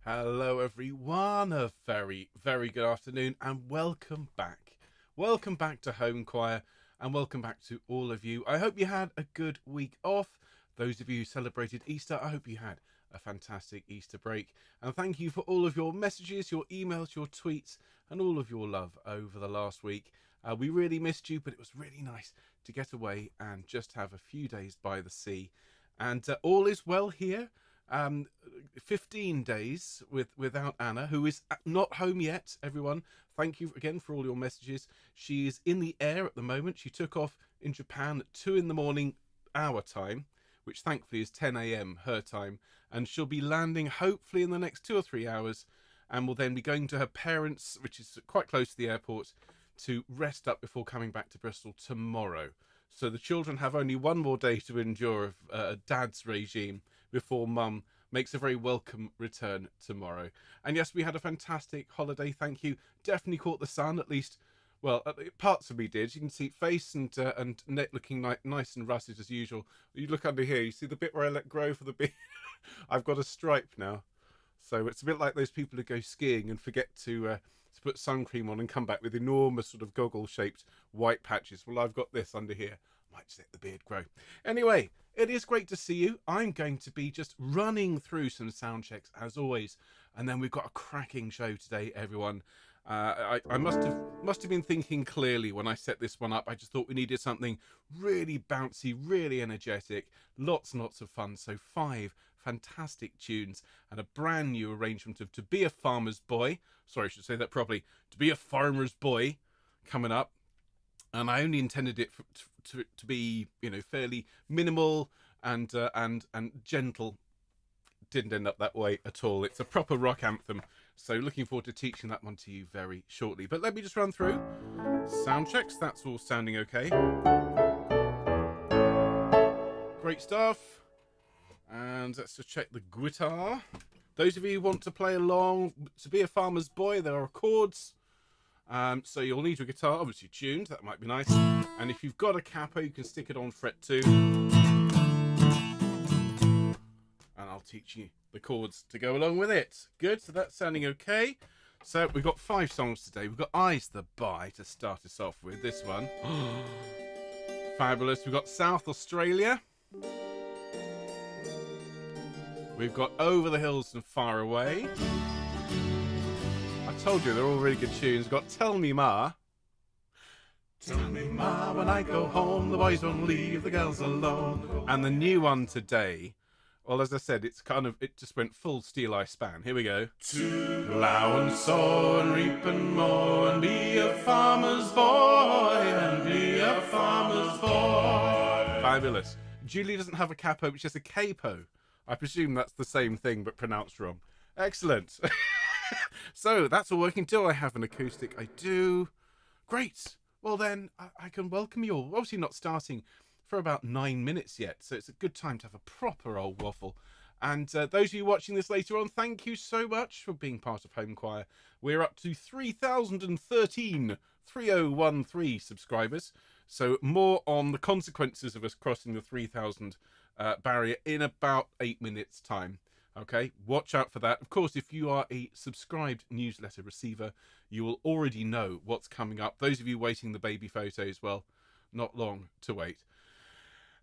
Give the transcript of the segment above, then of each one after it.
Hello, everyone. A very, very good afternoon, and welcome back. Welcome back to Homechoir, and welcome back to all of you. I hope you had a good week off. Those of you who celebrated Easter, I hope you had a fantastic Easter break. And thank you for all of your messages, your emails, your tweets, and all of your love over the last week. We really missed you, but it was really nice to get away and just have a few days by the sea. And all is well here. 15 days without Anna, who is not home yet. Everyone, thank you again for all your messages. She is in the air at the moment. She took off in Japan at 2 in the morning our time, which thankfully is 10 a.m. her time, and she'll be landing hopefully in the next 2 or 3 hours, and will then be going to her parents', which is quite close to the airport, to rest up before coming back to Bristol tomorrow. So the children have only one more day to endure of Dad's regime before Mum makes a very welcome return tomorrow. And yes, we had a fantastic holiday, thank you. Definitely caught the sun, at least, well, parts of me did. You can see face and neck looking nice and rusted as usual. You look under here, you see the bit where I let grow for the beard? I've got a stripe now. So it's a bit like those people who go skiing and forget to put sun cream on and come back with enormous sort of goggle-shaped white patches. Well, I've got this under here. Might just let the beard grow. Anyway, it is great to see you. I'm going to be just running through some sound checks as always, and then we've got a cracking show today, everyone. I must have been thinking clearly when I set this one up. I just thought we needed something really bouncy, really energetic, lots and lots of fun. So 5 fantastic tunes and a brand new arrangement of To Be a Farmer's Boy. Sorry, I should say that properly. To Be a Farmer's Boy coming up. And I only intended it to be, you know, fairly minimal and gentle. Didn't end up that way at all. It's a proper rock anthem. So looking forward to teaching that one to you very shortly. But let me just run through sound checks. That's all sounding okay. Great stuff. And let's just check the guitar. Those of you who want to play along, To Be a Farmer's Boy, there are chords. So you'll need your guitar, obviously tuned, that might be nice. And if you've got a capo, you can stick it on fret 2. And I'll teach you the chords to go along with it. Good, so that's sounding okay. So we've got 5 songs today. We've got Ise The By to start us off with, this one. Fabulous. We've got South Australia. We've got Over the Hills and Far Away. I told you they're all really good tunes. We've got Tell Me Ma. Tell me ma, when I go home, the boys won't leave the girls alone. And the new one today, well, as I said, it just went full Steel Eye span. Here we go. To plough and sow and reap and mow and be a farmer's boy and be a farmer's boy. Fabulous. Julie doesn't have a capo, it's just a capo. I presume that's the same thing but pronounced wrong. Excellent. So that's all working. Do I have an acoustic? I do. Great. Well then, I can welcome you all. Obviously not starting for about 9 minutes yet, so it's a good time to have a proper old waffle. And those of you watching this later on, thank you so much for being part of Homechoir. We're up to 3013 subscribers. So more on the consequences of us crossing the 3,000 barrier in about 8 minutes time. Okay, watch out for that. Of course, if you are a subscribed newsletter receiver, you will already know what's coming up. Those of you waiting the baby photos, well, not long to wait.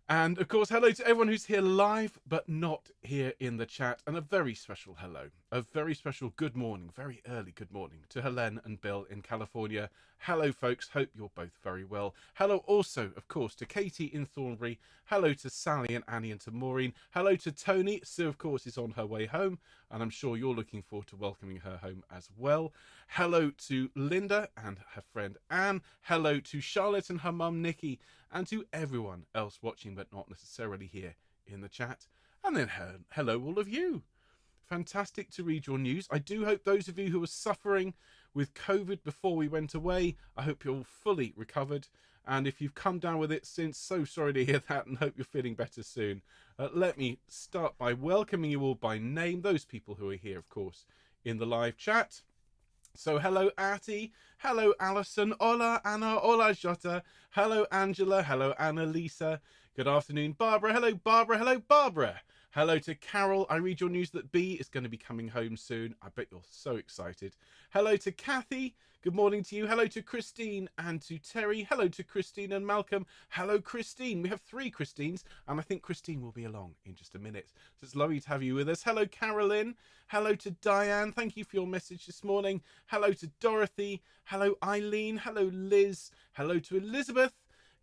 And of course, hello to everyone who's here live, but not here in the chat. And a very special hello, a very special good morning, very early good morning to Helene and Bill in California. Hello, folks. Hope you're both very well. Hello also, of course, to Katie in Thornbury. Hello to Sally and Annie and to Maureen. Hello to Tony. Sue, of course, is on her way home, and I'm sure you're looking forward to welcoming her home as well. Hello to Linda and her friend Anne. Hello to Charlotte and her mum Nikki, and to everyone else watching but not necessarily here in the chat. And then hello all of you. Fantastic to read your news. I do hope those of you who were suffering with COVID before we went away, I hope you're all fully recovered. And if you've come down with it since, so sorry to hear that and hope you're feeling better soon. Let me start by welcoming you all by name, those people who are here, of course, in the live chat. So hello Artie, hello Alison, hola Anna, hola Jota, hello Angela, hello Annalisa, good afternoon Barbara, hello Barbara, hello Barbara. Hello to Carol. I read your news that B is going to be coming home soon. I bet you're so excited. Hello to Kathy. Good morning to you. Hello to Christine and to Terry. Hello to Christine and Malcolm. Hello, Christine. We have 3 Christines, and I think Christine will be along in just a minute. So it's lovely to have you with us. Hello, Carolyn. Hello to Diane. Thank you for your message this morning. Hello to Dorothy. Hello, Eileen. Hello, Liz. Hello to Elizabeth.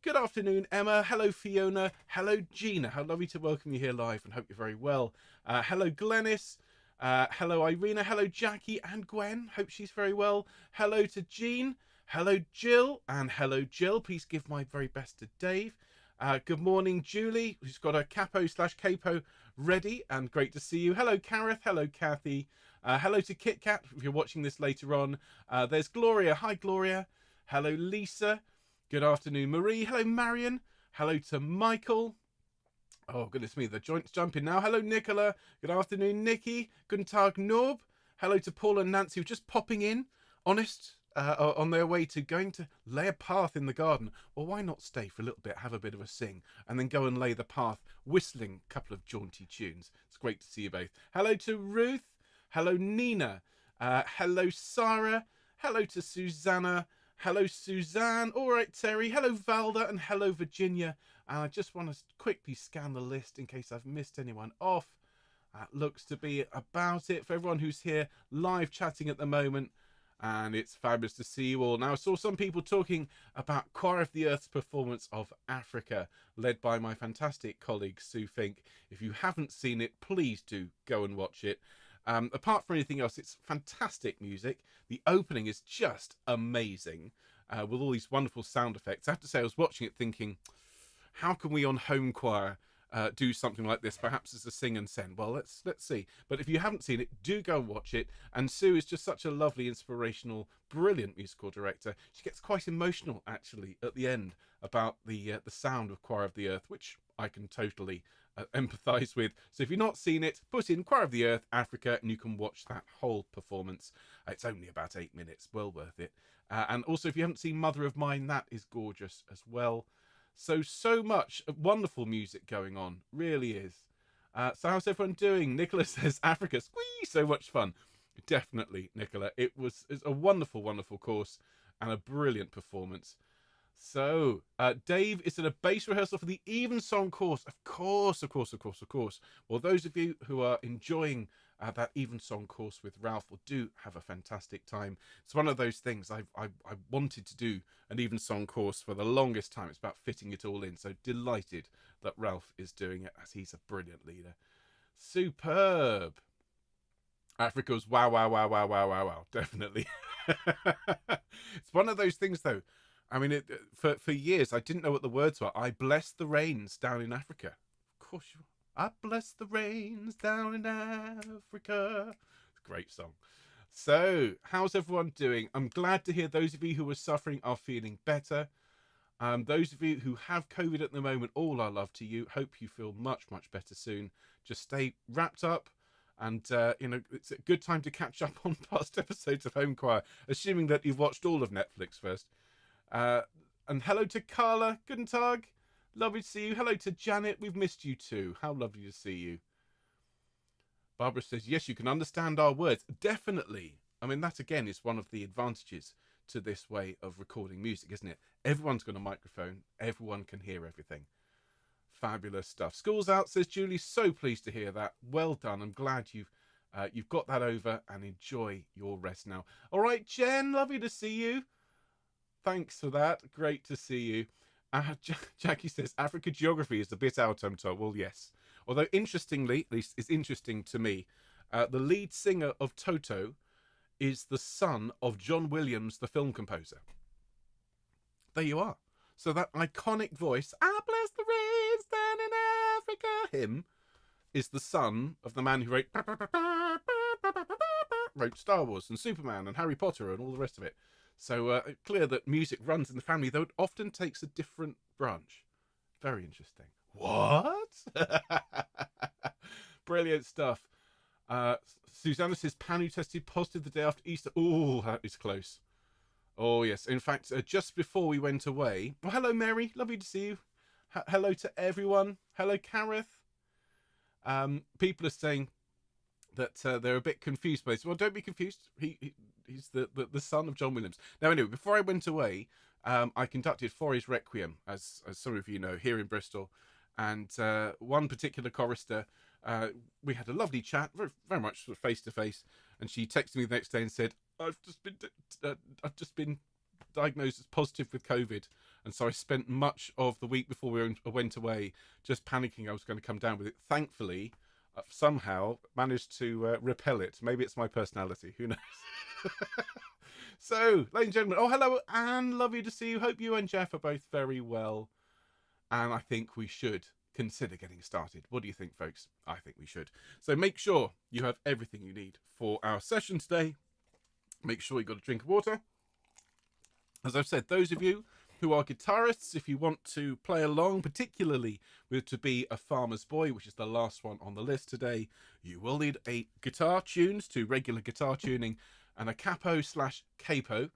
Good afternoon, Emma. Hello, Fiona. Hello, Gina. How lovely to welcome you here live and hope you're very well. Hello, Glennis. Hello, Irina. Hello, Jackie and Gwen. Hope she's very well. Hello to Jean. Hello, Jill. And hello, Jill. Please give my very best to Dave. Good morning, Julie, who's got a capo/capo ready, and great to see you. Hello, Kareth. Hello, Kathy. Hello to Kit Kat, if you're watching this later on. There's Gloria. Hi, Gloria. Hello, Lisa. Good afternoon, Marie. Hello, Marion. Hello to Michael. Oh, goodness me, the joint's jumping now. Hello, Nicola. Good afternoon, Nikki. Guten Tag, Norb. Hello to Paul and Nancy, who are just popping in, honest, on their way to going to lay a path in the garden. Well, why not stay for a little bit, have a bit of a sing, and then go and lay the path, whistling a couple of jaunty tunes. It's great to see you both. Hello to Ruth. Hello, Nina. Hello, Sarah. Hello to Susanna. Hello, Suzanne. All right, Terry. Hello, Valda. And hello, Virginia. And I just want to quickly scan the list in case I've missed anyone off. That looks to be about it for everyone who's here live chatting at the moment. And it's fabulous to see you all. Now, I saw some people talking about Choir of the Earth's performance of Africa, led by my fantastic colleague, Sue Fink. If you haven't seen it, please do go and watch it. Apart from anything else, it's fantastic music. The opening is just amazing, with all these wonderful sound effects. I have to say, I was watching it thinking, how can we on Homechoir do something like this, perhaps as a sing and send? Well, let's see. But if you haven't seen it, do go and watch it. And Sue is just such a lovely, inspirational, brilliant musical director. She gets quite emotional, actually, at the end about the sound of Choir of the Earth, which I can totally empathise with. So if you've not seen it, put in Choir of the Earth Africa and you can watch that whole performance. It's only about 8 minutes, well worth it. And also, if you haven't seen Mother of Mine, that is gorgeous as well. So much wonderful music going on, really is. So how's everyone doing? Nicola says Africa, squee, so much fun. Definitely, Nicola. It's a wonderful course and a brilliant performance. So, Dave is at a bass rehearsal for the Evensong course. Of course. Well, those of you who are enjoying that Evensong course with Ralph will do have a fantastic time. It's one of those things I wanted to do an Evensong course for the longest time. It's about fitting it all in. So delighted that Ralph is doing it, as he's a brilliant leader. Superb. Africa's wow. Definitely. It's one of those things, though. I mean, for years, I didn't know what the words were. I bless the rains down in Africa. Of course you are. I bless the rains down in Africa. Great song. So, how's everyone doing? I'm glad to hear those of you who are suffering are feeling better. Those of you who have COVID at the moment, all our love to you. Hope you feel much better soon. Just stay wrapped up. And, it's a good time to catch up on past episodes of Homechoir, assuming that you've watched all of Netflix first. And hello to Carla. Guten Tag. Lovely to see you. Hello to Janet. We've missed you too. How lovely to see you. Barbara says, yes, you can understand our words. Definitely. I mean, that again is one of the advantages to this way of recording music, isn't it? Everyone's got a microphone. Everyone can hear everything. Fabulous stuff. School's out, says Julie. So pleased to hear that. Well done. I'm glad you've got that over, and enjoy your rest now. All right, Jen. Lovely to see you. Thanks for that. Great to see you. Jackie says, Africa geography is a bit out, I'm told. Well, yes. Although, interestingly, at least it's interesting to me, the lead singer of Toto is the son of John Williams, the film composer. There you are. So that iconic voice, I bless the rains down in Africa, him, is the son of the man who wrote Star Wars and Superman and Harry Potter and all the rest of it. So clear that music runs in the family, though it often takes a different branch. Very interesting. What? Brilliant stuff. Susanna says Panu tested positive the day after Easter. Oh, that is close. Oh, yes. In fact, just before we went away... Well, hello, Mary. Lovely to see you. Hello to everyone. Hello, Kareth. People are saying that they're a bit confused by this. Well, don't be confused. He's the son of John Williams. Now, anyway, before I went away, I conducted Forey's Requiem, as some of you know, here in Bristol. And one particular chorister, we had a lovely chat, very, very much sort of face to face. And she texted me the next day and said, I've just been diagnosed as positive with COVID. And so I spent much of the week before we went away just panicking I was going to come down with it. Thankfully, somehow managed to repel it. Maybe it's my personality. Who knows? So, ladies and gentlemen, oh, hello, Anne. Lovely to see you. Hope you and Jeff are both very well. And I think we should consider getting started. What do you think, folks? I think we should. So make sure you have everything you need for our session today. Make sure you've got a drink of water. As I've said, those of you who are guitarists, if you want to play along, particularly with To Be a Farmer's Boy, which is the last one on the list today, you will need a guitar tunes to regular guitar tuning and a capo/capo,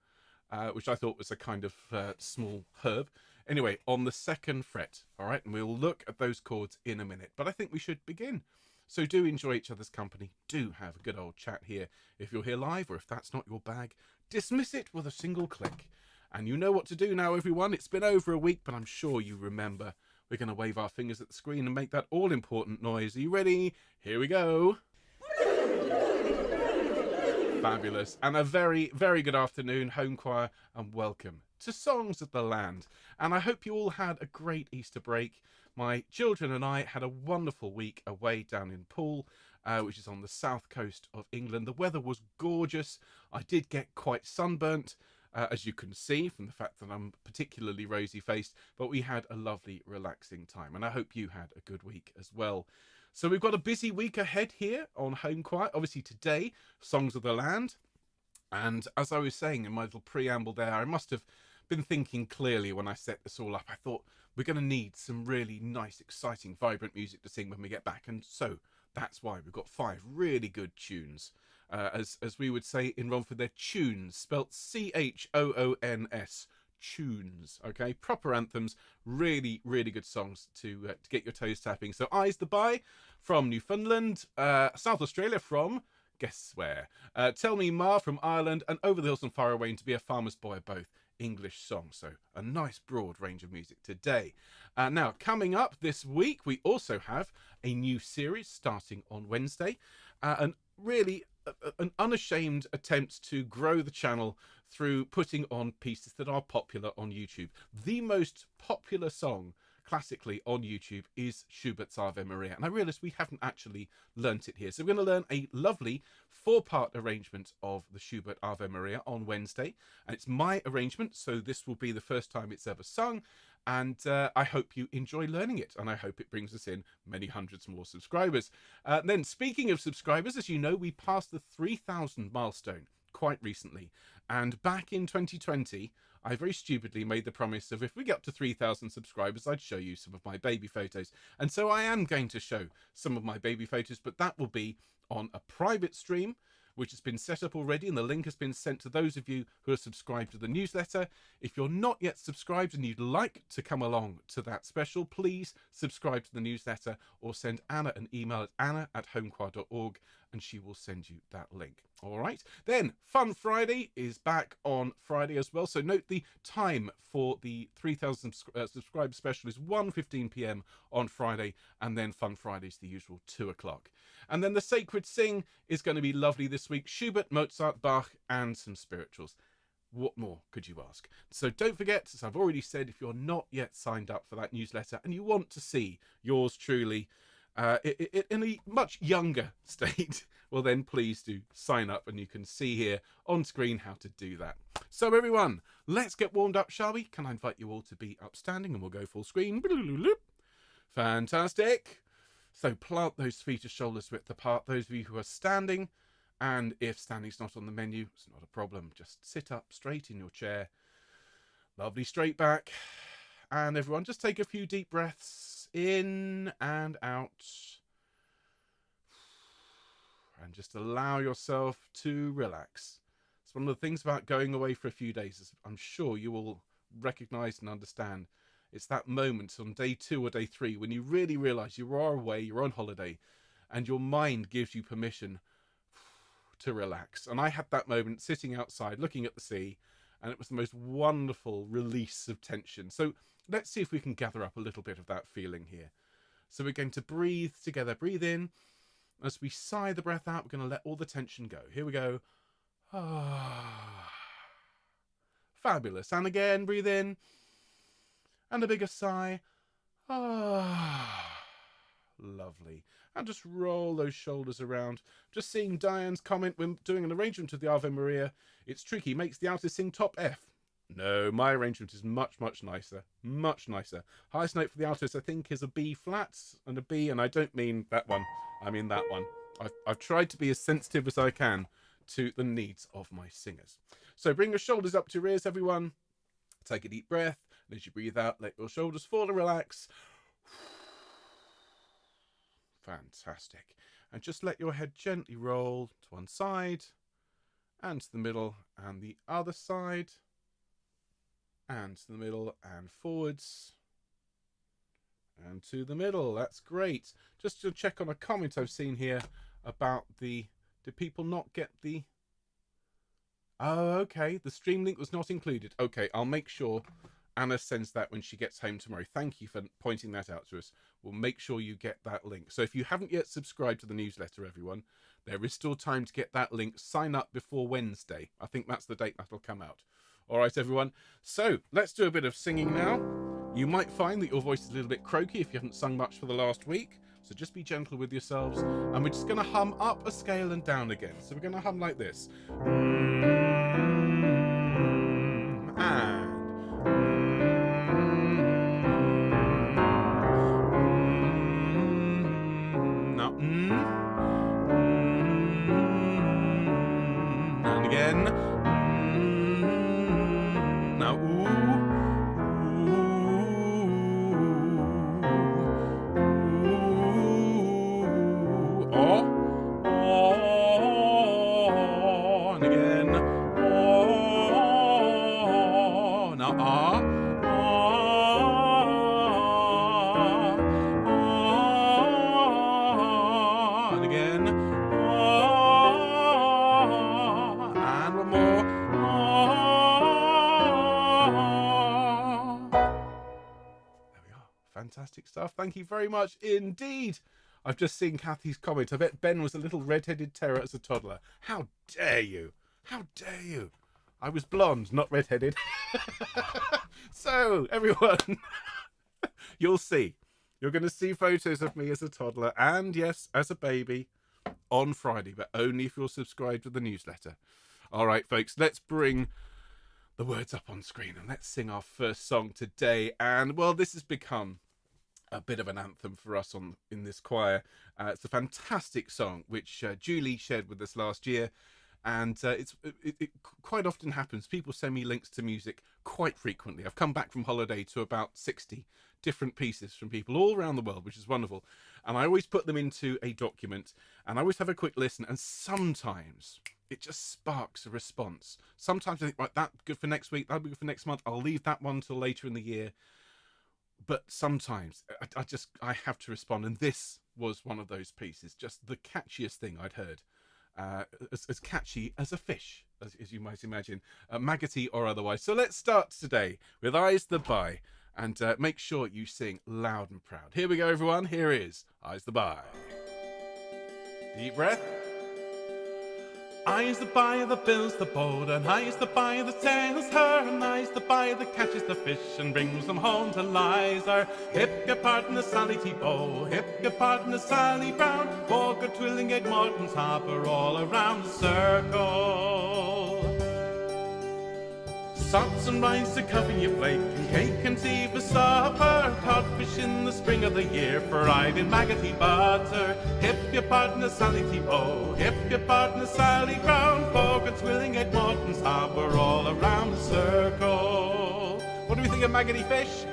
which I thought was a kind of small herb. Anyway, on the second fret, all right? And we'll look at those chords in a minute, but I think we should begin. So do enjoy each other's company. Do have a good old chat here. If you're here live, or if that's not your bag, dismiss it with a single click. And you know what to do now, everyone. It's been over a week, but I'm sure you remember. We're going to wave our fingers at the screen and make that all-important noise. Are you ready? Here we go. Fabulous. And a very, very good afternoon, Homechoir, and welcome to Songs of the Land. And I hope you all had a great Easter break. My children and I had a wonderful week away down in Poole, which is on the south coast of England. The weather was gorgeous. I did get quite sunburnt, as you can see from the fact that I'm particularly rosy-faced, but we had a lovely, relaxing time. And I hope you had a good week as well. So we've got a busy week ahead here on Homechoir. Obviously today, Songs of the Land. And as I was saying in my little preamble there, I must have been thinking clearly when I set this all up. I thought we're going to need some really nice, exciting, vibrant music to sing when we get back. And so that's why we've got 5 really good tunes. As we would say in Romford, they're tunes, spelt C-H-O-O-N-S. Tunes, okay, proper anthems, really, really good songs to get your toes tapping. So Ise The By from Newfoundland, South Australia from, guess where, Tell Me Ma from Ireland, and Over the Hills and Far Away and To Be a Farmer's Boy, both English songs. So a nice broad range of music today. Now, coming up this week, we also have a new series starting on Wednesday, and really an unashamed attempt to grow the channel through putting on pieces that are popular on YouTube. The most popular song classically on YouTube is Schubert's Ave Maria, and I realised we haven't actually learnt it here. So we're going to learn a lovely 4-part arrangement of the Schubert Ave Maria on Wednesday, and it's my arrangement, so this will be the first time it's ever sung, and I hope you enjoy learning it, and I hope it brings us in many hundreds more subscribers. Then, speaking of subscribers, as you know, we passed the 3,000 milestone quite recently, and back in 2020 I very stupidly made the promise of if we get up to 3,000 subscribers I'd show you some of my baby photos, and so I am going to show some of my baby photos, but that will be on a private stream which has been set up already, and the link has been sent to those of you who are subscribed to the newsletter. If you're not yet subscribed and you'd like to come along to that special, please subscribe to the newsletter or send Anna an email at anna@homechoir.org and she will send you that link. All right. Then Fun Friday is back on Friday as well. So note the time for the 3,000 subscriber special is 1:15 p.m. on Friday, and then Fun Friday is the usual 2 o'clock. And then the Sacred Sing is going to be lovely this week. Schubert, Mozart, Bach, and some spirituals. What more could you ask? So don't forget, as I've already said, if you're not yet signed up for that newsletter and you want to see yours truly in a much younger state, well then please do sign up, and you can see here on screen how to do that. So everyone, let's get warmed up, shall we? Can I invite you all to be upstanding, and we'll go full screen. Fantastic. So plant those feet as shoulders width apart, those of you who are standing, and if standing's not on the menu, it's not a problem. Just sit up straight in your chair. Lovely straight back. And everyone, just take a few deep breaths in and out. And just allow yourself to relax. It's one of the things about going away for a few days, as I'm sure you will recognise and understand. It's that moment on day 2 or day 3 when you really realise you are away, you're on holiday, and your mind gives you permission to relax. And I had that moment sitting outside looking at the sea, and it was the most wonderful release of tension. So let's see if we can gather up a little bit of that feeling here. So we're going to breathe together. Breathe in. As we sigh the breath out, we're going to let all the tension go. Here we go. Fabulous. And again, breathe in. And a bigger sigh. Lovely. And just roll those shoulders around. Just seeing Diane's comment when doing an arrangement of the Ave Maria. It's tricky. Makes the alto sing top F. No, my arrangement is much, much nicer. Much nicer. Highest note for the altos, I think, is a B flat and a B. And I don't mean that one. I mean that one. I've tried to be as sensitive as I can to the needs of my singers. So bring your shoulders up to your ears, everyone. Take a deep breath. And as you breathe out, let your shoulders fall and relax. Fantastic. And just let your head gently roll to one side and to the middle and the other side and to the middle and forwards and to the middle. That's great. Just to check on a comment I've seen here about did people not get the... Oh, okay. The stream link was not included. Okay, I'll make sure Anna sends that when she gets home tomorrow. Thank you for pointing that out to us. We'll make sure you get that link. So if you haven't yet subscribed to the newsletter, everyone, there is still time to get that link. Sign up before Wednesday. I think that's the date that'll come out. All right, everyone. So let's do a bit of singing now. You might find that your voice is a little bit croaky if you haven't sung much for the last week. So just be gentle with yourselves. And we're just going to hum up a scale and down again. So we're going to hum like this. And again. Now ooh. And again. Now and again. And one more. There we are. Fantastic stuff. Thank you very much indeed. I've just seen Kathy's comment. I bet Ben was a little red-headed terror as a toddler. How dare you? How dare you? I was blonde, not red-headed. So, everyone, you'll see. You're going to see photos of me as a toddler and, yes, as a baby on Friday, but only if you're subscribed to the newsletter. All right, folks, let's bring the words up on screen and let's sing our first song today. And, well, this has become a bit of an anthem for us in this choir. It's a fantastic song which Julie shared with us last year, and it quite often happens. People send me links to music quite frequently. I've come back from holiday to about 60 different pieces from people all around the world, which is wonderful, and I always put them into a document and I always have a quick listen, and sometimes it just sparks a response. Sometimes I think, right, that's good for next week, that'll be good for next month, I'll leave that one till later in the year. But sometimes I have to respond, and this was one of those pieces, just the catchiest thing I'd heard, as catchy as a fish, as you might imagine, maggoty or otherwise. So let's start today with Ise The By, and make sure you sing loud and proud. Here we go, everyone. Here is Ise The By. Deep breath. Ise the by that builds the boat, and Ise the by that sails her, and Ise the by that catches the fish and brings them home to Liza. Hip your partner Sally T-Bow, hip your partner Sally Brown, Walker, Twillingate, Morton's Harbour, all around the circle. Sots and rice to cover your plate, and cake and tea for supper, codfish in the spring of the year, fried in maggoty butter. Hip your partner Sally T-Bow, hip your partner Sally Brown, Bogart's, Willingate, Morton's Harbour, all around the circle. What do we think of maggoty fish?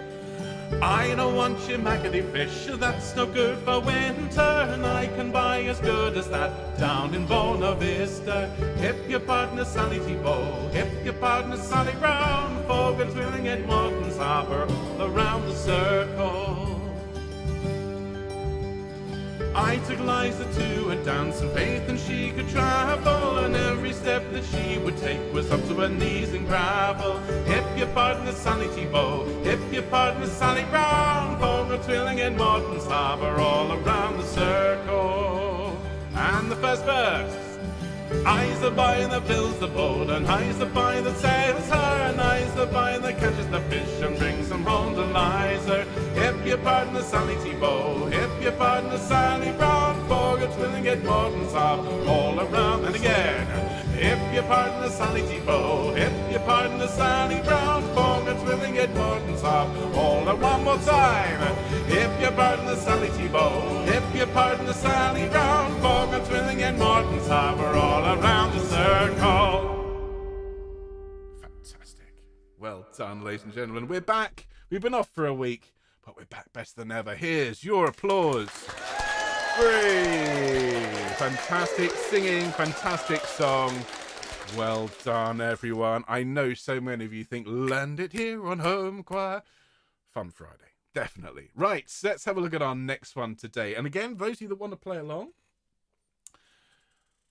I don't want your maggoty fish, that's no good for winter, and I can buy as good as that down in Bona Vista. Hip your partner Sally T-Bow, hip your partner Sally Brown, Bogart's, Willingate, Morton's Harbour, all around the circle. I took Liza to a dance in faith and she could travel, and every step that she would take was up to her knees in gravel. Hip your partner Sally T-Bow, hip your partner Sally Brown, Fogo Twilling and Morton's Harbour all around the circle. And the first verse: Ise The By that fills the boat, and Ise The By that sails her, and Ise The By that catches the fish and brings them home to Liza. Hip your partner Sally T-Bow, hip your partner Sally Brown, Fogo Twilling at Morton's Harbour all around. And again: hip your partner Sally T-Bow, hip your partner Sally Brown, Fogo Twilling at Morton's Harbour all around. One more time: hip your partner Sally T-Bow, hip your partner Sally Brown, Fogo Twilling at Morton's Harbour all around the circle. Fantastic. Well done, ladies and gentlemen. We're back. We've been off for a week, but we're back better than ever. Here's your applause. Free. Fantastic singing, fantastic song. Well done, everyone. I know so many of you think, land it here on Homechoir. Fun Friday, definitely. Right, so let's have a look at our next one today. And again, those of you that want to play along,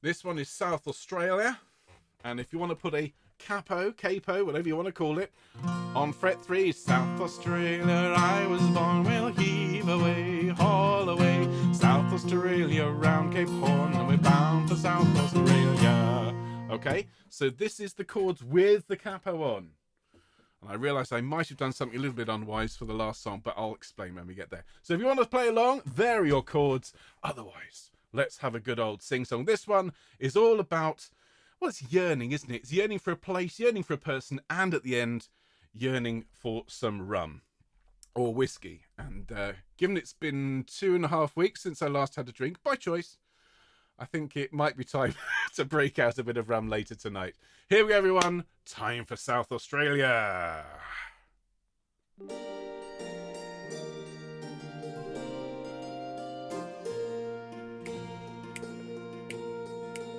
this one is South Australia. And if you want to put a capo, whatever you want to call it, on fret 3, South Australia, I was born, we'll heave away, haul away, South Australia, round Cape Horn, and we're bound for South Australia. Okay, so this is the chords with the capo on. And I realise I might have done something a little bit unwise for the last song, but I'll explain when we get there. So if you want to play along, there are your chords. Otherwise, let's have a good old sing-song. This one is all about, well, it's yearning, isn't it? It's yearning for a place, yearning for a person, and at the end, yearning for some rum or whiskey. And given it's been 2.5 weeks since I last had a drink, by choice, I think it might be time to break out a bit of rum later tonight. Here we go, everyone. Time for South Australia.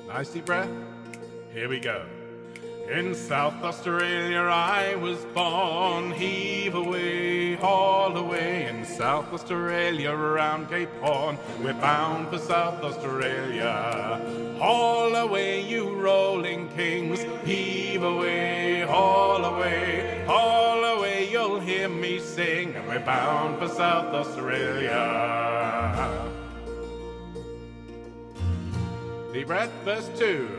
Nice deep breath. Here we go. In South Australia I was born, heave away, haul away. In South Australia round Cape Horn, we're bound for South Australia. Haul away, you rolling kings, heave away, haul away. Haul away, you'll hear me sing, and we're bound for South Australia. Deep breath, verse 2.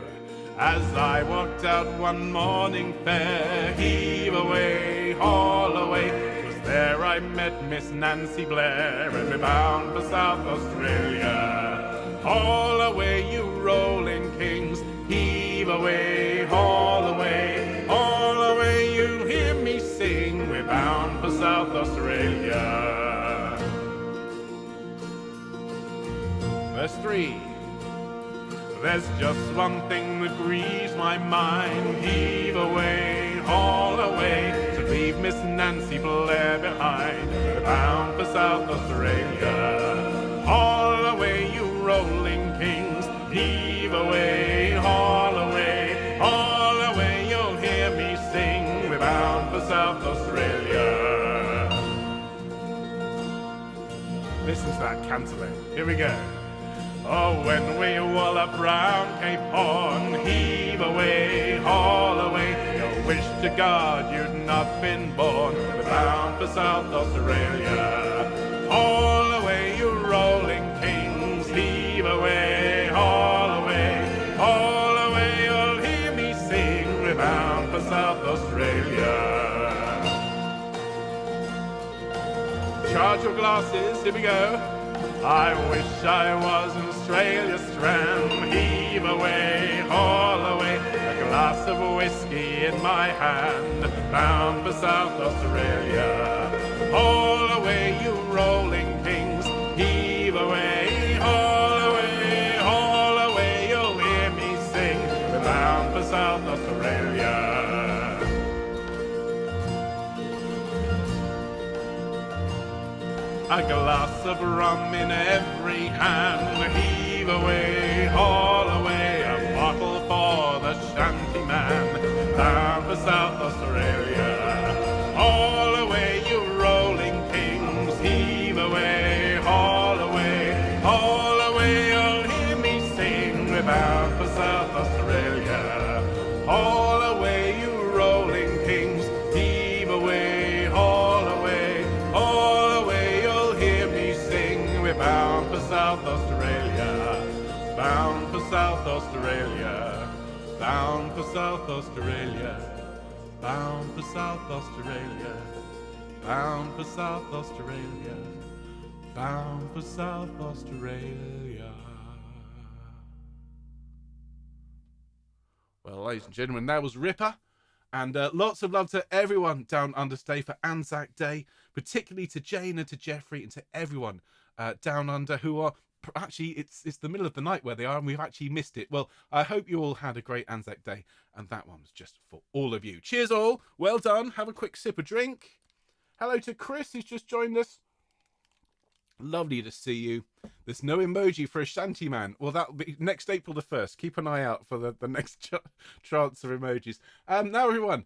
As I walked out one morning fair, heave away, haul away, 'twas there I met Miss Nancy Blair, and we're bound for South Australia. Haul away, you rolling kings, heave away, haul away, haul away, you'll hear me sing, we're bound for South Australia. Verse 3. There's just one thing that grieves my mind, heave away, haul away, to leave Miss Nancy Blair behind, we're bound for South Australia. Haul away, you rolling kings, heave away, haul away, haul away, you'll hear me sing, we're bound for South Australia. Listen to that cantaloupe, here we go. Oh, when we wallop round Cape Horn, heave away, haul away, you wish to God you'd not been born, we're bound for South Australia. Haul away, you rolling kings, heave away, haul away, haul away, you'll hear me sing, we're bound for South Australia. Charge your glasses, here we go. I wish I was in Australia's strand, heave away, haul away, a glass of whiskey in my hand, bound for South Australia. Haul away, you rolling kings, heave away, haul away, haul away, you'll hear me sing, we're bound for South Australia. A glass of rum in every hand, heave away, haul away, a bottle for the shanty man, bound for South Australia. Haul away, you rolling kings, heave away, haul away, haul we're bound for South Australia. Haul away, you rolling kings, heave away, haul away, you'll hear me sing. We're bound for South Australia, bound for South Australia, bound for South Australia, bound for South Australia, bound for South Australia, bound for South Australia. Well, ladies and gentlemen, that was Ripper. And lots of love to everyone down under today for Anzac Day, particularly to Jane and to Jeffrey and to everyone down under who are actually, it's the middle of the night where they are and we've actually missed it. Well, I hope you all had a great Anzac Day, and that one was just for all of you. Cheers all, well done, have a quick sip of drink. Hello to Chris who's just joined us. Lovely to see you. There's no emoji for a shanty man. Well, that'll be next April the 1st. Keep an eye out for the next chance of emojis. Now, everyone,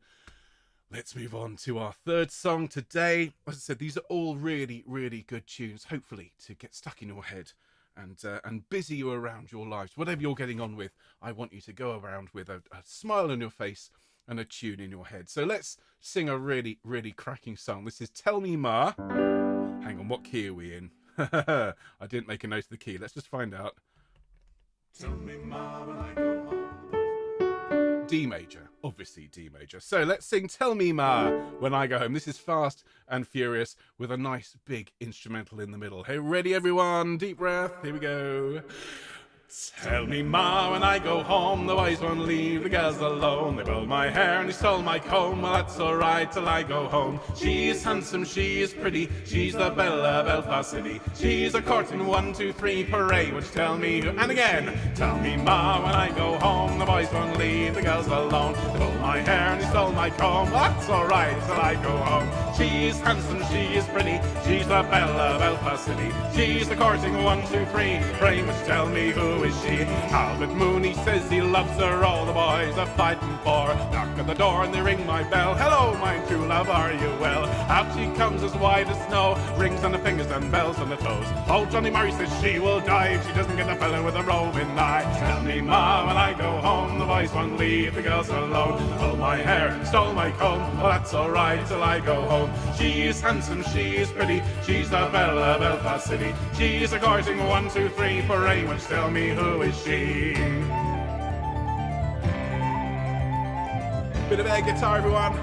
let's move on to our third song today. As I said, these are all really, really good tunes, hopefully, to get stuck in your head and busy you around your lives. Whatever you're getting on with, I want you to go around with a smile on your face and a tune in your head. So let's sing a really, really cracking song. This is Tell Me Ma. Hang on, what key are we in? I didn't make a note of the key. Let's just find out. Tell me, Ma, when I go home. D major, obviously D major. So let's sing Tell Me, Ma, when I go home. This is Fast and Furious with a nice big instrumental in the middle. Hey, ready everyone? Deep breath. Here we go. Tell me, Ma, when I go home, the boys won't leave the girls alone. They pulled my hair and they stole my comb. Well, that's alright till I go home. She is handsome, she is pretty, she's the belle of Belfast City. She's a courting 1, 2, 3 parade, which tell me who. And again, tell me, Ma, when I go home, the boys won't leave the girls alone. They pulled my hair and they stole my comb. Well, that's alright till I go home. She is handsome, she is pretty, she's the belle of Belfast City. She's the courting 1, 2, 3 parade, which tell me who is she. Albert Mooney says he loves her, all the boys are fighting for. Knock at the door and they ring my bell. Hello, my true love, are you well? Out she comes as white as snow, rings on the fingers and bells on the toes. Old Johnny Murray says she will die if she doesn't get the fella with a roving eye. Tell me, Ma, when I go home, the boys won't leave the girls alone. Pulled my hair, stole my comb, well that's alright till I go home. She is handsome, she is pretty, she's the belle of Belfast City. She's a courting 1, 2, 3 parade, which tell me who is she. Bit of air guitar, everyone.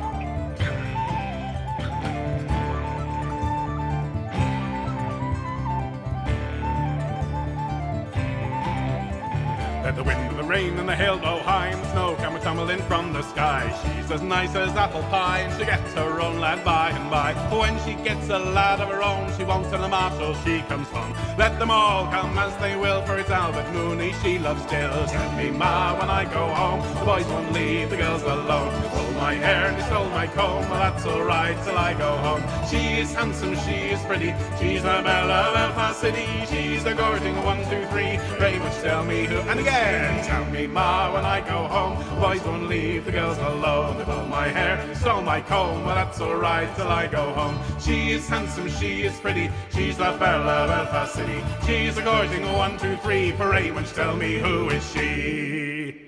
Let the wind and the rain and the hail blow high, and the snow come tumbling from the sky. She's as nice as apple pie, and she gets her own lad by and by. But when she gets a lad of her own, she won't tell them off till she comes home. Let them all come as they will, for it's Albert Mooney she loves still. Tell me, Ma, when I go home, the boys won't leave the girls alone. Pulled my hair and they stole my comb, well that's alright till I go home. She is handsome, she is pretty, she's the belle of Belfast City. She's the courting 1, 2, 3, pray which tell me who. And again, tell me, Ma, when I go home, the boys won't leave the girls alone. They pulled my hair, stole my comb, well that's alright till I go home. She is handsome, she is pretty, she's the belle of Belfast City. She's a courting 1, 2, 3 parade, which tell me who is she.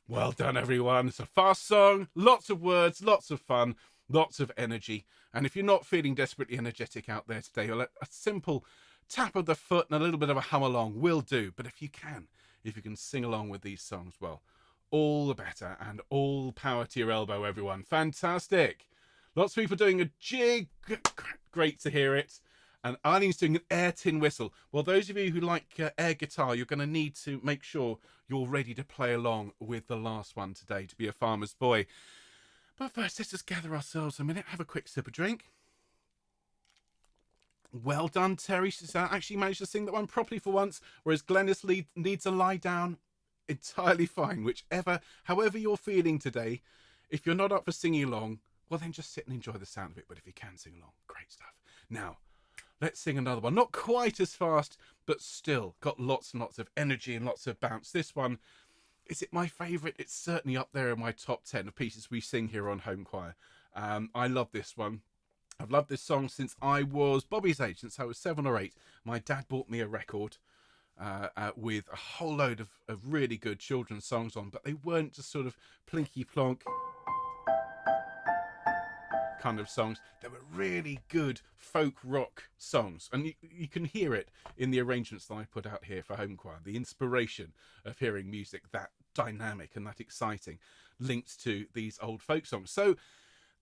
Well done, everyone. It's a fast song, lots of words, lots of fun, lots of energy. And if you're not feeling desperately energetic out there today, a simple tap of the foot and a little bit of a hum along will do. But if you can sing along with these songs, well, all the better, and all power to your elbow, everyone. Fantastic. Lots of people doing a jig. Great to hear it. And Eileen's doing an air tin whistle. Well, those of you who like air guitar, you're going to need to make sure you're ready to play along with the last one today to be a farmer's boy. But first, let's just gather ourselves a minute, have a quick sip of drink. Well done, Terry. She's actually managed to sing that one properly for once, whereas Glennis needs a lie down. Entirely fine, however you're feeling today. If you're not up for singing along, well then just sit and enjoy the sound of it. But if you can sing along, great stuff. Now, let's sing another one. Not quite as fast, but still got lots and lots of energy and lots of bounce. This one, is it my favourite? It's certainly up there in my top 10 of pieces we sing here on Homechoir. I love this one. I've loved this song since I was Bobby's age, since I was 7 or 8. My dad bought me a record with a whole load of really good children's songs on, but they weren't just sort of plinky plonk kind of songs. They were really good folk rock songs, and you can hear it in the arrangements that I put out here for Homechoir. The inspiration of hearing music that dynamic and that exciting linked to these old folk songs. So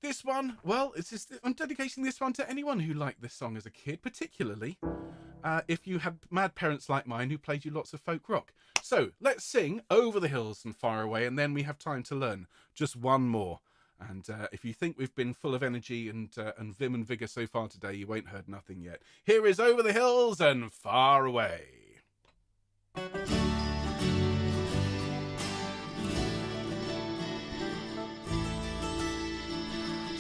this one, well, I'm dedicating this one to anyone who liked this song as a kid, particularly if you had mad parents like mine who played you lots of folk rock. So let's sing Over the Hills and Far Away, and then we have time to learn just one more. And if you think we've been full of energy and vim and vigour so far today, you won't heard nothing yet. Here is Over the Hills and Far Away.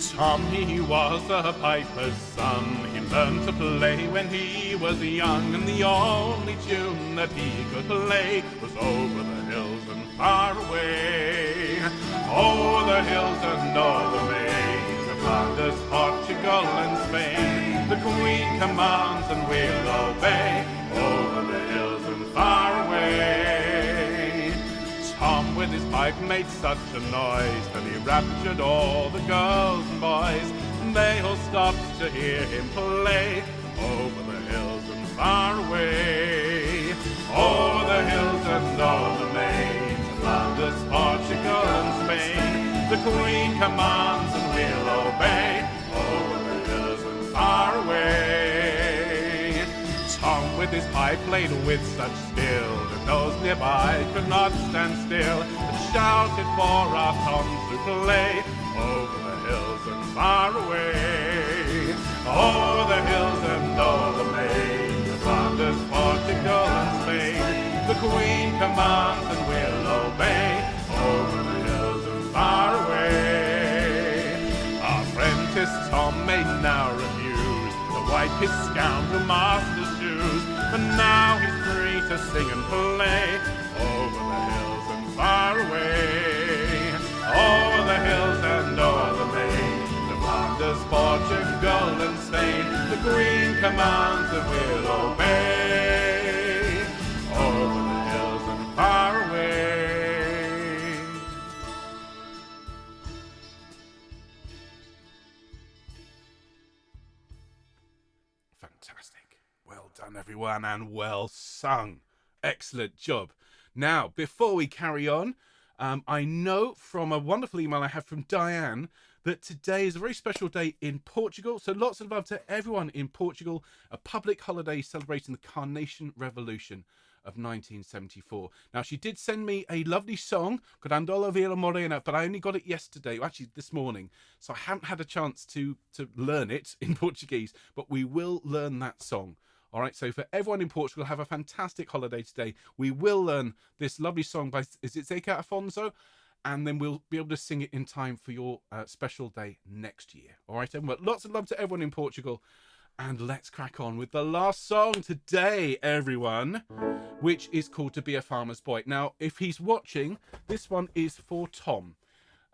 Tom, he was a piper's son. He learned to play when he was young, and the only tune that he could play was Over the Hills and Far Away. Over the hills and o'er the main, of Flanders, Portugal and Spain, the Queen commands and we'll obey. Over the hills and far away. Tom with his pipe made such a noise that he raptured all the girls and boys, and they all stopped to hear him play. Over the hills and far away. Over the hills and o'er the main, Flanders, Portugal and Spain, the Queen commands and we'll obey. Over the hills and far away. Tom with his pipe played with such skill that those nearby could not stand still, but shouted for our Tom to play. Over the hills and far away. Over the hills and o'er the main, Flanders, Portugal and Spain, the Queen commands and we'll obey. Over the hills and far away. Our apprentice Tom may now refuse to wipe his scoundrel master's shoes, but now he's free to sing and play. Over the hills and far away. Over the hills and o'er the main, the Flanders, Portugal and Spain, the Queen commands and we'll obey. Over the hills and far away. Fantastic. Well done, everyone, and well sung. Excellent job. Now, before we carry on, I know from a wonderful email I have from Diane that today is a very special day in Portugal. So lots of love to everyone in Portugal, a public holiday celebrating the Carnation Revolution of 1974. Now, she did send me a lovely song, Grândola Vila Morena, but I only got it yesterday, actually this morning, so I haven't had a chance to learn it in Portuguese, but we will learn that song. All right, so for everyone in Portugal, have a fantastic holiday today. We will learn this lovely song by, is it Zeca Afonso? And then we'll be able to sing it in time for your special day next year. All right, everyone. Lots of love to everyone in Portugal. And let's crack on with the last song today, everyone, which is called To Be a Farmer's Boy. Now, if he's watching, this one is for Tom.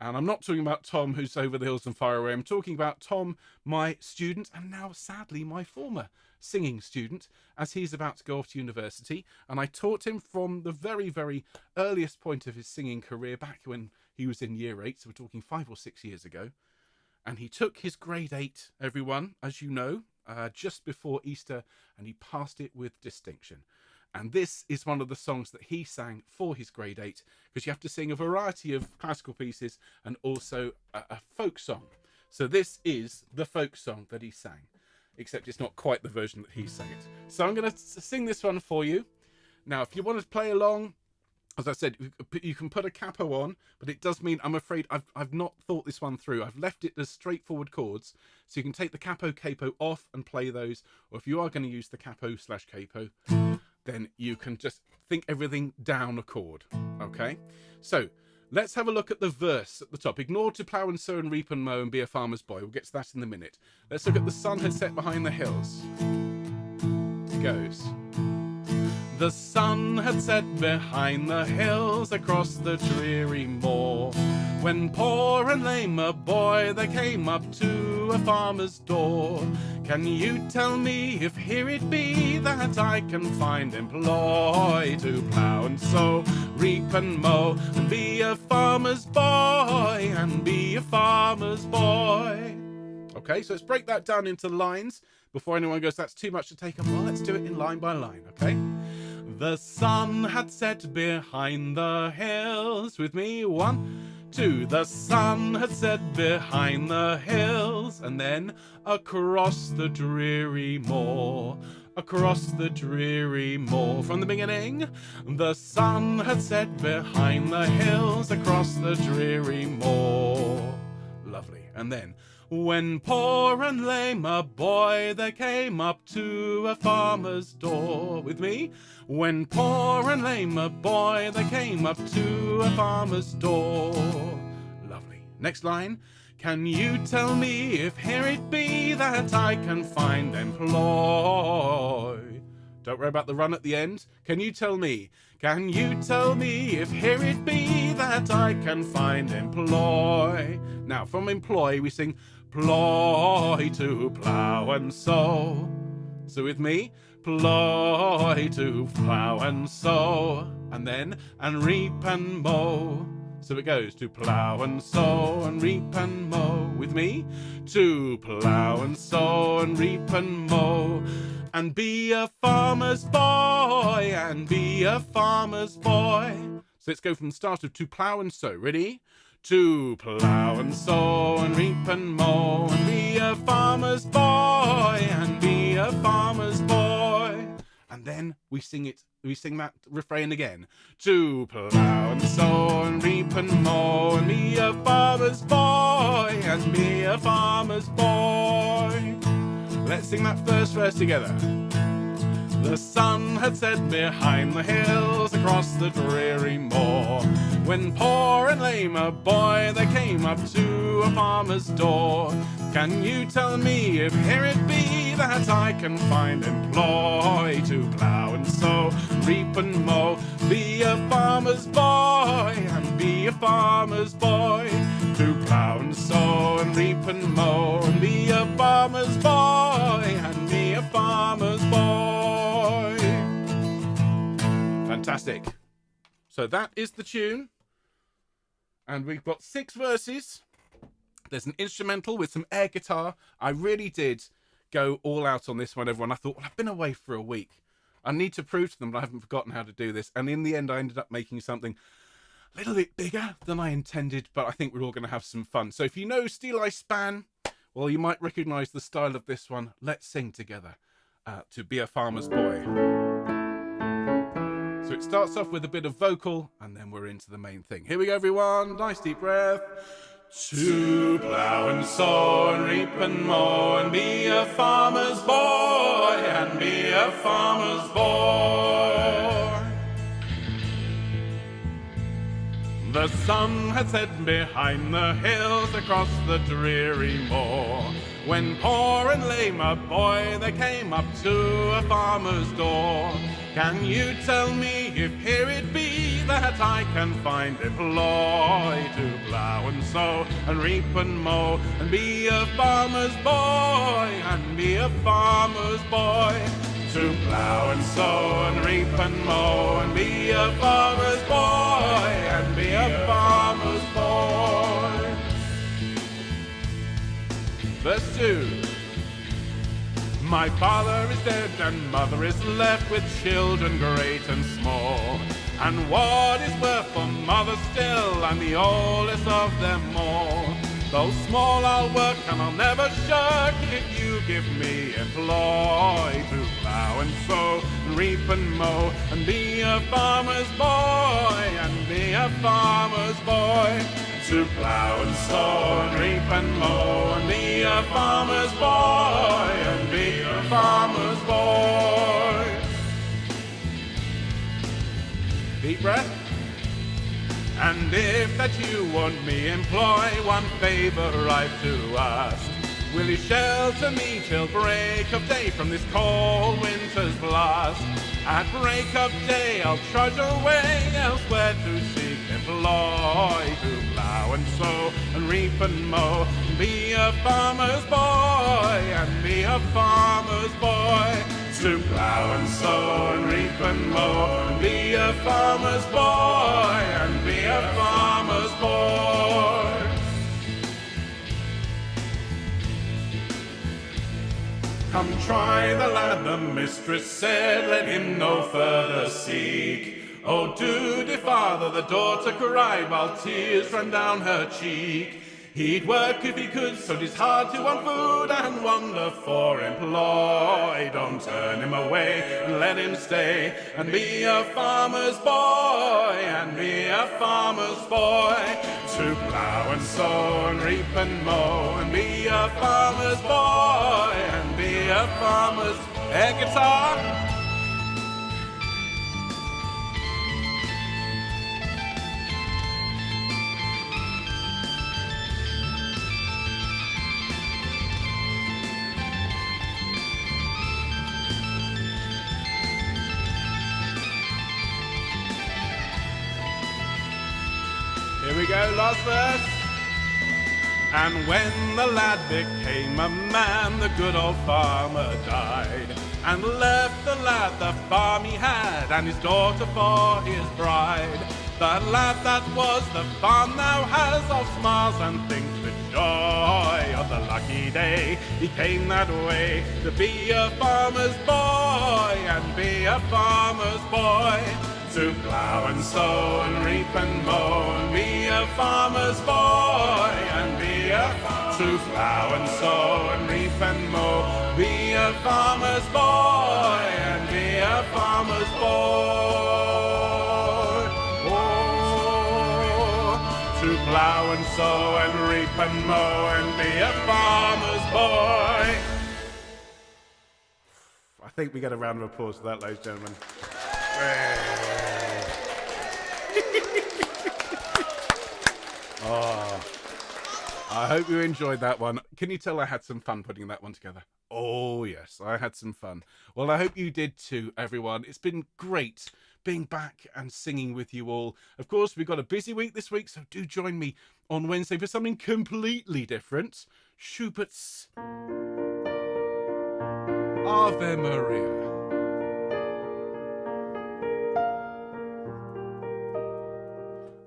And I'm not talking about Tom, who's over the hills and far away. I'm talking about Tom, my student, and now, sadly, my former singing student, as he's about to go off to university. And I taught him from the very, very earliest point of his singing career, back when he was in year 8, so we're talking 5 or 6 years ago. And he took his grade 8, everyone, as you know, just before Easter, and he passed it with distinction. And this is one of the songs that he sang for his grade 8, because you have to sing a variety of classical pieces and also a folk song. So this is the folk song that he sang, except it's not quite the version that he sang it. So I'm going to sing this one for you. Now, if you want to play along, as I said, you can put a capo on, but it does mean, I'm afraid, I've not thought this one through. I've left it as straightforward chords, so you can take the capo off and play those, or if you are going to use the capo/capo, then you can just think everything down a chord, okay? So, let's have a look at the verse at the top. Ignore to plough and sow and reap and mow and be a farmer's boy. We'll get to that in a minute. Let's look at the sun has set behind the hills. It goes. The sun had set behind the hills across the dreary moor, when poor and lame a boy there came up to to a farmer's door. Can you tell me if here it be that I can find employ to plough and sow, reap and mow, and be a farmer's boy, and be a farmer's boy? Okay, so let's break that down into lines before anyone goes, that's too much to take up. Well, let's do it in line by line, okay? The sun had set behind the hills. With me, 1, 2. The sun had set behind the hills, and then across the dreary moor. Across the dreary moor. From the beginning, the sun had set behind the hills, across the dreary moor. Lovely. And then, when poor and lame a boy there came up to a farmer's door. With me? When poor and lame a boy there came up to a farmer's door. Lovely. Next line. Can you tell me if here it be that I can find employ? Don't worry about the run at the end. Can you tell me? Can you tell me if here it be that I can find employ? Now, from employ, we sing ploy to plough and sow. So with me, ploy to plough and sow. And then, and reap and mow. So it goes to plough and sow and reap and mow. With me, to plough and sow and reap and mow. And be a farmer's boy, and be a farmer's boy. So let's go from the start of to plough and sow. Ready? To plough and sow and reap and mow, and be a farmer's boy, and be a farmer's boy. And then we sing that refrain again. To plough and sow and reap and mow, and be a farmer's boy, and be a farmer's boy. Let's sing that first verse together. The sun had set behind the hills, across the dreary moor. When poor and lame a boy there came up to a farmer's door. Can you tell me if here it be that I can find employ to plough and sow, reap and mow, be a farmer's boy, and be a farmer's boy? To plough and sow and reap and mow, and be a farmer's boy, and be a farmer's boy. Fantastic. So that is the tune. And we've got 6 verses. There's an instrumental with some air guitar. I really did go all out on this one, everyone. I thought, well, I've been away for a week. I need to prove to them that I haven't forgotten how to do this. And in the end, I ended up making something a little bit bigger than I intended, but I think we're all going to have some fun. So if you know Steel Eye Span, well, you might recognise the style of this one. Let's sing together to Be a Farmer's Boy. So it starts off with a bit of vocal, and then we're into the main thing. Here we go, everyone. Nice deep breath. To plough and sow and reap and mow, and be a farmer's boy, and be a farmer's boy. The sun had set behind the hills, across the dreary moor. When poor and lame a boy there came up to a farmer's door. Can you tell me if here it be that I can find employ to plough and sow and reap and mow, and be a farmer's boy, and be a farmer's boy? To plough and sow and reap and mow, and be a farmer's boy, and be a farmer's boy. Verse 2. My father is dead and mother is left with children great and small. And what is worth for mother still, I'm the oldest of them all. Though small I'll work and I'll never shirk if you give me employ to plough and sow and reap and mow, and be a farmer's boy, and be a farmer's boy. To plough and sow and reap and mow, and be a farmer's boy, and be a farmer's boy. Deep breath. And if that you want me employ, one favour I've to ask. Will you shelter me till break of day from this cold winter's blast? At break of day I'll trudge away elsewhere to seek employ to plough and sow and reap and mow. Be a farmer's boy and be a farmer's boy. To plough and sow and reap and mow and be a farmer's boy and be a farmer's boy. Come try the lad, the mistress said, let him no further seek. Oh, duty father, the daughter cried, while tears ran down her cheek. He'd work if he could, so 'tis hard to want food and wander for employ. Don't turn him away and let him stay and be a farmer's boy and be a farmer's boy. To plough and sow and reap and mow and be a farmer's boy and be a farmer's... Air guitar! Here we go, last verse. And when the lad became a man, the good old farmer died, and left the lad the farm he had, and his daughter for his bride. The lad that was the farm now has, of smiles and thinks with joy of the lucky day he came that way to be a farmer's boy and be a farmer's boy. To plough and sow and reap and mow and be a farmer's boy and be a to plough and sow and reap and mow, be a farmer's boy and be a farmer's boy. Oh, to plough and sow and reap and mow and be a farmer's boy. I think we get a round of applause for that, ladies and gentlemen. Oh, I hope you enjoyed that one. Can you tell I had some fun putting that one together? Oh yes, I had some fun. Well, I hope you did too, everyone. It's been great being back and singing with you all. Of course, we've got a busy week this week, so do join me on Wednesday for something completely different. Schubert's Ave Maria.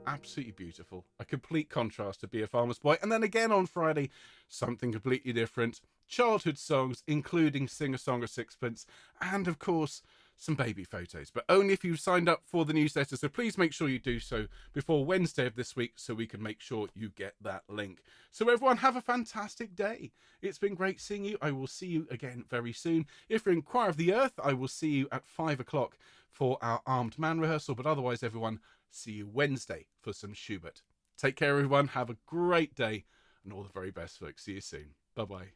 Absolutely beautiful. A complete contrast to Be a Farmer's Boy. And then again on Friday, something completely different. Childhood songs, including Sing a Song of Sixpence, and of course, some baby photos. But only if you've signed up for the newsletter, so please make sure you do so before Wednesday of this week so we can make sure you get that link. So everyone, have a fantastic day. It's been great seeing you. I will see you again very soon. If you're in Choir of the Earth, I will see you at 5 o'clock for our Armed Man rehearsal. But otherwise, everyone, see you Wednesday for some Schubert. Take care, everyone. Have a great day and all the very best, folks. See you soon. Bye-bye.